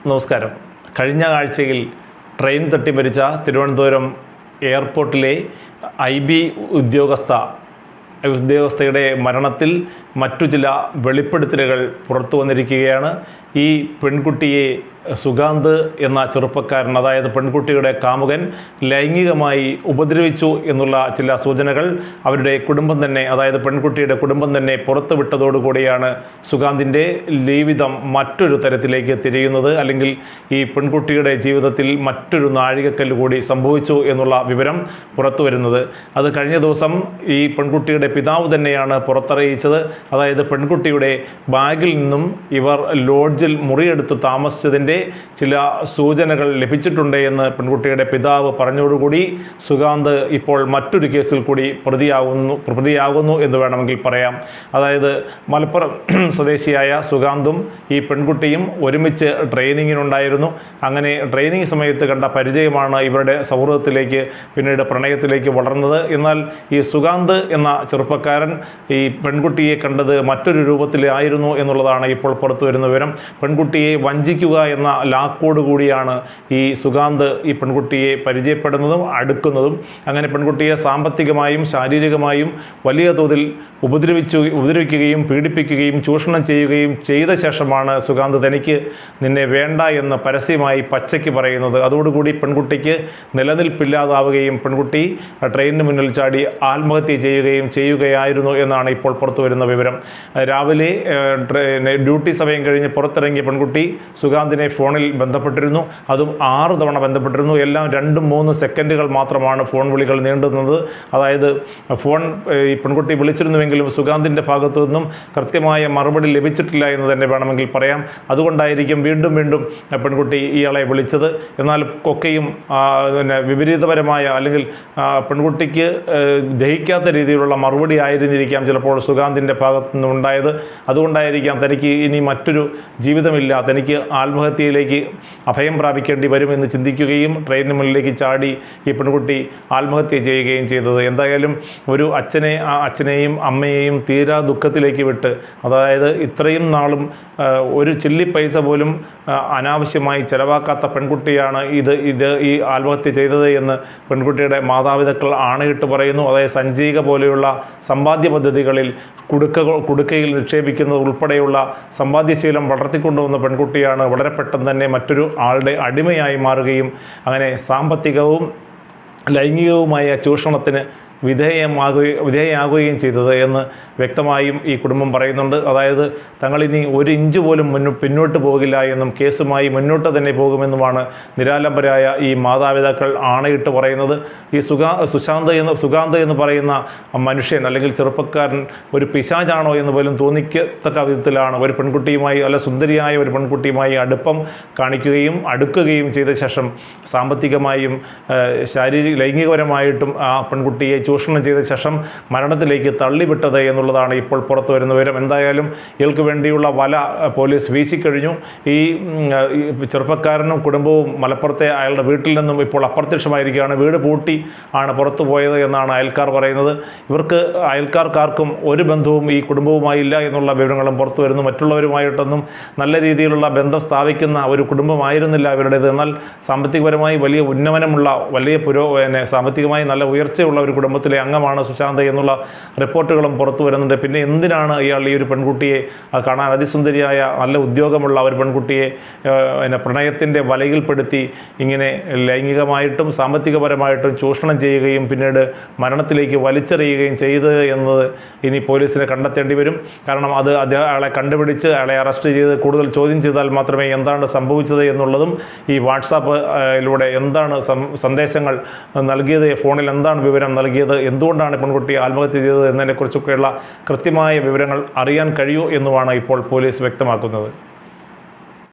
നമസ്കാരം. കഴിഞ്ഞ ആഴ്ചയിൽ ട്രെയിൻ തട്ടി മരിച്ച തിരുവനന്തപുരം എയർപോർട്ടിലെ IB ഉദ്യോഗസ്ഥയുടെ മരണത്തിൽ മറ്റു ചില വെളിപ്പെടുത്തലുകൾ പുറത്തു വന്നിരിക്കുകയാണ്. ഈ പെൺകുട്ടിയെ സുഗാന്ത് എന്ന ചെറുപ്പക്കാരൻ, അതായത് പെൺകുട്ടിയുടെ കാമുകൻ ലൈംഗികമായി ഉപദ്രവിച്ചു എന്നുള്ള ചില സൂചനകൾ അവരുടെ കുടുംബം തന്നെ, അതായത് പെൺകുട്ടിയുടെ കുടുംബം തന്നെ പുറത്തുവിട്ടതോടുകൂടിയാണ് സുഗാന്തിൻ്റെ ജീവിതം മറ്റൊരു തരത്തിലേക്ക് തിരിയുന്നത്. അല്ലെങ്കിൽ ഈ പെൺകുട്ടിയുടെ ജീവിതത്തിൽ മറ്റൊരു നാഴികക്കല്ല് കൂടി സംഭവിച്ചു എന്നുള്ള വിവരം പുറത്തു വരുന്നത്. അത് കഴിഞ്ഞ ദിവസം ഈ പെൺകുട്ടിയുടെ പിതാവ് തന്നെയാണ് പുറത്തറിയിച്ചത്. അതായത് പെൺകുട്ടിയുടെ ബാഗിൽ നിന്നും ഇവർ ലോഡ്ജിൽ മുറിയെടുത്ത് താമസിച്ചതിൻ്റെ ചില സൂചനകൾ ലഭിച്ചിട്ടുണ്ട് എന്ന് പെൺകുട്ടിയുടെ പിതാവ് പറഞ്ഞതോടുകൂടി സുഗാന്ത് ഇപ്പോൾ മറ്റൊരു കേസിൽ കൂടി പ്രതിയാകുന്നു എന്ന് വേണമെങ്കിൽ പറയാം. അതായത് മലപ്പുറം സ്വദേശിയായ സുഗാന്തും ഈ പെൺകുട്ടിയും ഒരുമിച്ച് ട്രെയിനിങ്ങിനുണ്ടായിരുന്നു. അങ്ങനെ ട്രെയിനിങ് സമയത്ത് കണ്ട പരിചയമാണ് ഇവരുടെ സൗഹൃദത്തിലേക്ക് പിന്നീട് പ്രണയത്തിലേക്ക് വളർന്നത്. എന്നാൽ ഈ സുഗാന്ത് എന്ന ചെറുപ്പക്കാരൻ ഈ പെൺകുട്ടിയെ കണ്ടത് മറ്റൊരു രൂപത്തിലായിരുന്നു എന്നുള്ളതാണ് ഇപ്പോൾ പുറത്തു വരുന്ന വിവരം. പെൺകുട്ടിയെ വഞ്ചിക്കുക എന്ന ലാക്കോട് കൂടിയാണ് ഈ സുഗാന്ത് ഈ പെൺകുട്ടിയെ പരിചയപ്പെടുന്നതും അടുക്കുന്നതും. അങ്ങനെ പെൺകുട്ടിയെ സാമ്പത്തികമായും ശാരീരികമായും വലിയ തോതിൽ ഉപദ്രവിക്കുകയും പീഡിപ്പിക്കുകയും ചൂഷണം ചെയ്യുകയും ചെയ്ത ശേഷമാണ് സുഗാന്ത് തനിക്ക് നിന്നെ വേണ്ട എന്ന് പരസ്യമായി പച്ചയ്ക്ക് പറയുന്നത്. അതോടുകൂടി പെൺകുട്ടിക്ക് നിലനിൽപ്പില്ലാതാവുകയും പെൺകുട്ടി ട്രെയിനിന് മുന്നിൽ ചാടി ആത്മഹത്യ ചെയ്യുകയായിരുന്നു എന്നാണ് ഇപ്പോൾ പുറത്തു വരുന്ന വിവരം. രാവിലെ ഡ്യൂട്ടി സമയം കഴിഞ്ഞ് പുറത്തിറങ്ങിയ പെൺകുട്ടി സുഗാന്തിനെ ഫോണിൽ ബന്ധപ്പെട്ടിരുന്നു. അതും 6 തവണ ബന്ധപ്പെട്ടിരുന്നു. എല്ലാം 2-3 സെക്കൻഡുകൾ മാത്രമാണ് ഫോൺ വിളികൾ നീണ്ടുന്നത്. അതായത് ഫോൺ ഈ പെൺകുട്ടി വിളിച്ചിരുന്നുവെങ്കിലും സുഗാന്തിൻ്റെ ഭാഗത്തു നിന്നും കൃത്യമായ മറുപടി ലഭിച്ചിട്ടില്ല എന്ന് തന്നെ വേണമെങ്കിൽ പറയാം. അതുകൊണ്ടായിരിക്കും വീണ്ടും പെൺകുട്ടി ഇയാളെ വിളിച്ചത്. എന്നാൽ ഒക്കെയും വിപരീതപരമായ അല്ലെങ്കിൽ പെൺകുട്ടിക്ക് ദഹിക്കാത്ത രീതിയിലുള്ള മറുപടി ആയിരുന്നിരിക്കാം ചിലപ്പോൾ സുഗാന്തിൻ്റെ ഭാഗത്തു നിന്നുണ്ടായത്. അതുകൊണ്ടായിരിക്കാം തനിക്ക് ഇനി മറ്റൊരു ജീവിതമില്ല, തനിക്ക് ആത്മഹത്യയിലേക്ക് അഭയം പ്രാപിക്കേണ്ടി വരുമെന്ന് ചിന്തിക്കുകയും ട്രെയിനിന് മുന്നിലേക്ക് ചാടി ഈ പെൺകുട്ടി ആത്മഹത്യ ചെയ്യുകയും ചെയ്തത്. എന്തായാലും ഒരു അച്ഛനെയും അമ്മയെയും തീരാ ദുഃഖത്തിലേക്ക് വിട്ട്, അതായത് ഇത്രയും നാളും ഒരു ചില്ലി പൈസ പോലും അനാവശ്യമായി ചെലവാക്കാത്ത പെൺകുട്ടിയാണ് ഈ ആത്മഹത്യ ചെയ്തത് എന്ന് പെൺകുട്ടിയുടെ മാതാപിതാക്കൾ ആണയിട്ട് പറയുന്നു. അതായത് സഞ്ചയിക പോലെയുള്ള സമ്പാദ്യ പദ്ധതികളിൽ കുടുക്കയിൽ നിക്ഷേപിക്കുന്നത് ഉൾപ്പെടെയുള്ള സമ്പാദ്യശീലം വളർത്തിക്കൊണ്ടുവന്ന പെൺകുട്ടിയാണ് വളരെ പെട്ടെന്ന് തന്നെ മറ്റൊരു ആളുടെ അടിമയായി മാറുകയും അങ്ങനെ സാമ്പത്തികവും ലൈംഗികവുമായ ചൂഷണത്തിന് വിധേയയാകുകയും ചെയ്തത് എന്ന് വ്യക്തമായും ഈ കുടുംബം പറയുന്നുണ്ട്. അതായത് തങ്ങളിനി 1 ഇഞ്ച് പോലും പിന്നോട്ട് പോകില്ല എന്നും കേസുമായി മുന്നോട്ട് തന്നെ പോകുമെന്നുമാണ് നിരാലംബരായ ഈ മാതാപിതാക്കൾ ആണയിട്ട് പറയുന്നത്. ഈ സുഗാന്ത് എന്ന് പറയുന്ന മനുഷ്യൻ അല്ലെങ്കിൽ ചെറുപ്പക്കാരൻ ഒരു പിശാചാണോ എന്ന് പോലും തോന്നിക്കത്തക്ക വിധത്തിലാണ് ഒരു പെൺകുട്ടിയുമായി, അല്ല സുന്ദരിയായ ഒരു പെൺകുട്ടിയുമായി അടുക്കുകയും ചെയ്ത ശേഷം സാമ്പത്തികമായും ലൈംഗികപരമായിട്ടും ആ പെൺകുട്ടിയെ ചൂഷണം ചെയ്ത ശേഷം മരണത്തിലേക്ക് തള്ളിവിട്ടത് എന്നുള്ളതാണ് ഇപ്പോൾ പുറത്തു വരുന്ന വിവരം. എന്തായാലും ഇയാൾക്ക് വേണ്ടിയുള്ള വല പോലീസ് വീശിക്കഴിഞ്ഞു. ഈ ചെറുപ്പക്കാരനും കുടുംബവും മലപ്പുറത്തെ അയാളുടെ വീട്ടിൽ നിന്നും ഇപ്പോൾ അപ്രത്യക്ഷമായിരിക്കുകയാണ്. വീട് പൂട്ടി ആണ് പുറത്തു പോയത് എന്നാണ് അയൽക്കാർ പറയുന്നത്. അയൽക്കാർക്കാർക്കും ഒരു ബന്ധവും ഈ കുടുംബവുമായി ഇല്ല എന്നുള്ള വിവരങ്ങളും പുറത്തു വരുന്നു. മറ്റുള്ളവരുമായിട്ടൊന്നും നല്ല രീതിയിലുള്ള ബന്ധം സ്ഥാപിക്കുന്ന ഒരു കുടുംബമായിരുന്നില്ല ഇവരുടേത്. എന്നാൽ സാമ്പത്തികപരമായി വലിയ ഉന്നമനമുള്ള, സാമ്പത്തികമായി നല്ല ഉയർച്ചയുള്ള ഒരു കുടുംബത്തിലെ അംഗമാണ് സുശാന്ത് എന്നുള്ള റിപ്പോർട്ടുകളും പുറത്തു വരുന്നുണ്ട്. പിന്നെ എന്തിനാണ് ഇയാൾ ഈ ഒരു പെൺകുട്ടിയെ, കാണാൻ അതിസുന്ദരിയായ നല്ല ഉദ്യോഗമുള്ള ഒരു പെൺകുട്ടിയെ പ്രണയത്തിൻ്റെ വലയിൽപ്പെടുത്തി ഇങ്ങനെ ലൈംഗികമായിട്ടും സാമ്പത്തികപരമായിട്ടും ചൂഷണം ചെയ്യുകയും പിന്നീട് മരണത്തിലേക്ക് വലിച്ചെറിയുകയും ചെയ്തത് എന്നത് ഇനി പോലീസിനെ കണ്ടെത്തേണ്ടി വരും. കാരണം അത് അയാളെ കണ്ടുപിടിച്ച് അയാളെ അറസ്റ്റ് ചെയ്ത് കൂടുതൽ ചോദ്യം ചെയ്താൽ മാത്രമേ എന്താണ് സംഭവിച്ചത് എന്നുള്ളതും ഈ വാട്സാപ്പിലൂടെ എന്താണ് സന്ദേശങ്ങൾ നൽകിയത്, ഫോണിൽ എന്താണ് വിവരം നൽകിയത്, എന്തുകൊണ്ടാണ് പെൺകുട്ടി ആത്മഹത്യ ചെയ്തത് എന്നതിനെക്കുറിച്ചൊക്കെയുള്ള കൃത്യമായ വിവരങ്ങൾ അറിയാൻ കഴിയൂ എന്നുമാണ് ഇപ്പോൾ പോലീസ് വ്യക്തമാക്കുന്നത്.